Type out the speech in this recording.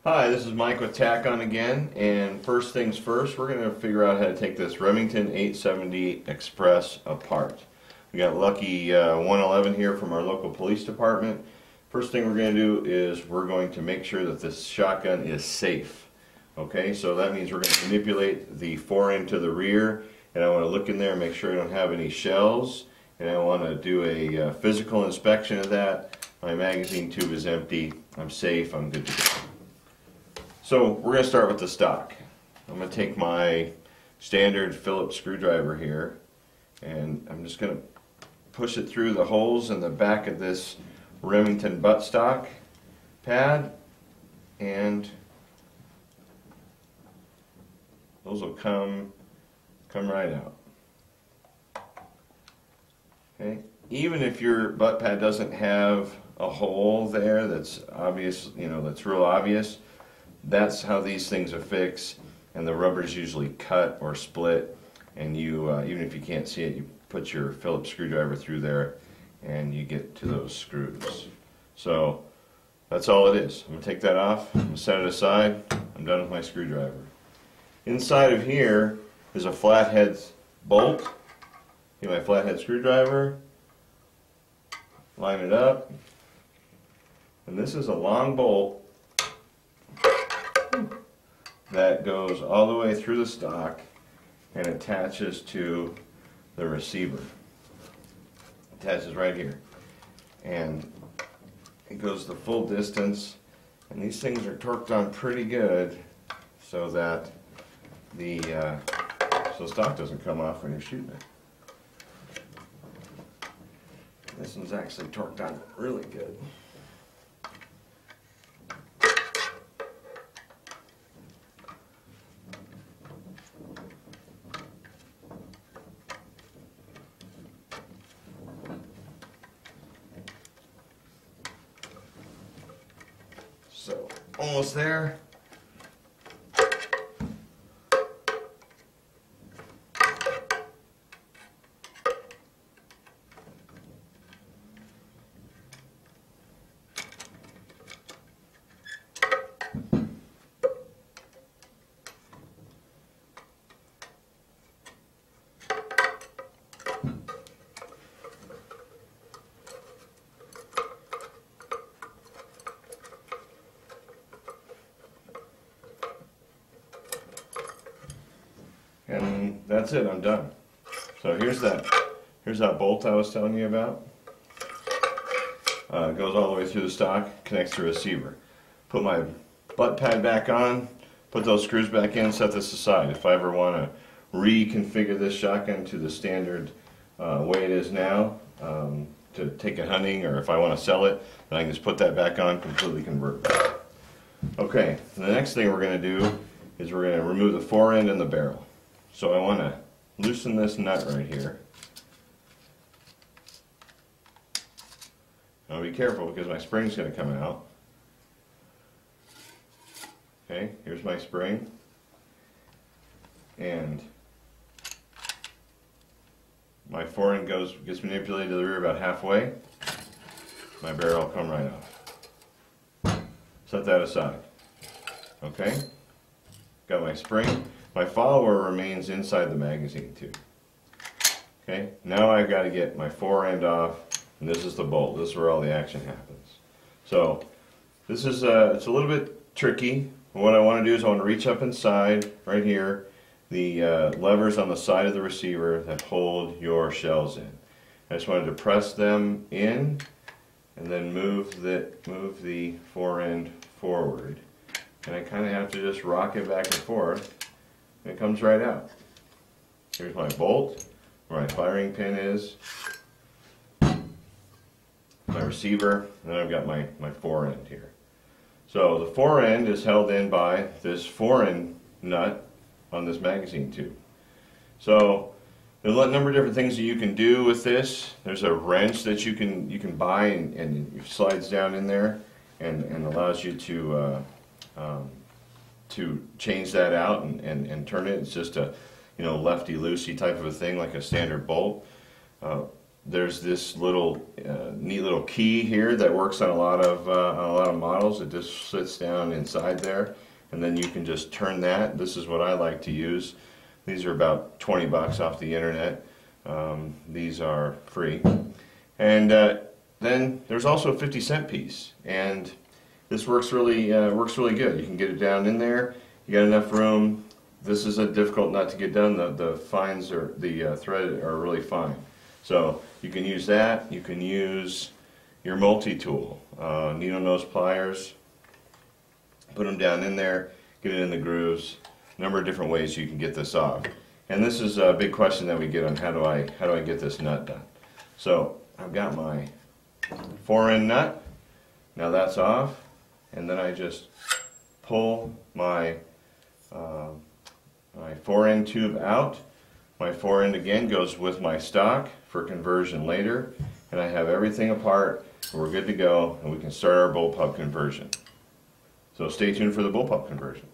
Hi, this is Mike with Tac+On again, and first things first, we're going to figure out how to take this Remington 870 Express apart. We got lucky 111 here from our local police department. First thing we're going to do is we're going to make sure that this shotgun is safe. Okay, so that means we're going to manipulate the forend to the rear, and I want to look in there and make sure I don't have any shells, and I want to do a physical inspection of that. My magazine tube is empty, I'm safe, I'm good to go. So we're going to start with the stock. I'm going to take my standard Phillips screwdriver here, and I'm just going to push it through the holes in the back of this Remington buttstock pad, and those will come right out. Okay. Even if your butt pad doesn't have a hole there that's obvious, that's real obvious, that's how these things are fixed, and the rubber's usually cut or split, and you even if you can't see it, you put your Phillips screwdriver through there and you get to those screws. So that's all it is. I'm going to take that off, I'm going to set it aside, I'm done with my screwdriver. Inside of here is a flathead bolt. Get my flathead screwdriver, line it up, and this is a long bolt that goes all the way through the stock and attaches to the receiver. Attaches right here, and it goes the full distance, and these things are torqued on pretty good so that the stock doesn't come off when you're shooting it. This one's actually torqued on really good. So, almost there. And that's it, I'm done. So here's that bolt I was telling you about. It goes all the way through the stock, connects to the receiver. Put my butt pad back on, put those screws back in, set this aside. If I ever want to reconfigure this shotgun to the standard way it is now, to take it hunting, or if I want to sell it, then I can just put that back on, completely convert. Okay, the next thing we're going to do is we're going to remove the forend and the barrel. So I want to loosen this nut right here. Now be careful because my spring's going to come out. Okay, here's my spring. And my forend gets manipulated to the rear about halfway. My barrel will come right off. Set that aside. Okay, got my spring. My follower remains inside the magazine tube. Okay, now I've got to get my forend off, and this is the bolt. This is where all the action happens. So this is it's a little bit tricky. What I want to do is I want to reach up inside right here, the levers on the side of the receiver that hold your shells in. I just wanted to press them in, and then move the forend forward, and I kind of have to just rock it back and forth. It comes right out. Here's my bolt, where my firing pin is, my receiver, and then I've got my forend here. So the forend is held in by this forend nut on this magazine tube. So there's a number of different things that you can do with this. There's a wrench that you can buy, and it slides down in there and allows you to change that out and turn it. It's just a lefty-loosey type of a thing, like a standard bolt. there's this little neat little key here that works on a lot of models. It just sits down inside there, and then you can just turn that. This is what I like to use. These are about 20 bucks off the internet. These are free. And then there's also a 50-cent piece, and this works really good. You can get it down in there. You got enough room. This is a difficult nut to get done. The fines are the thread are really fine. So you can use that. You can use your multi-tool, needle nose pliers. Put them down in there. Get it in the grooves. A number of different ways you can get this off. And this is a big question that we get on how do I get this nut done. So I've got my forend nut. Now that's off, and then I just pull my my forend tube out. My forend again goes with my stock for conversion later, and I have everything apart. We're good to go, and we can start our bullpup conversion. So stay tuned for the bullpup conversion.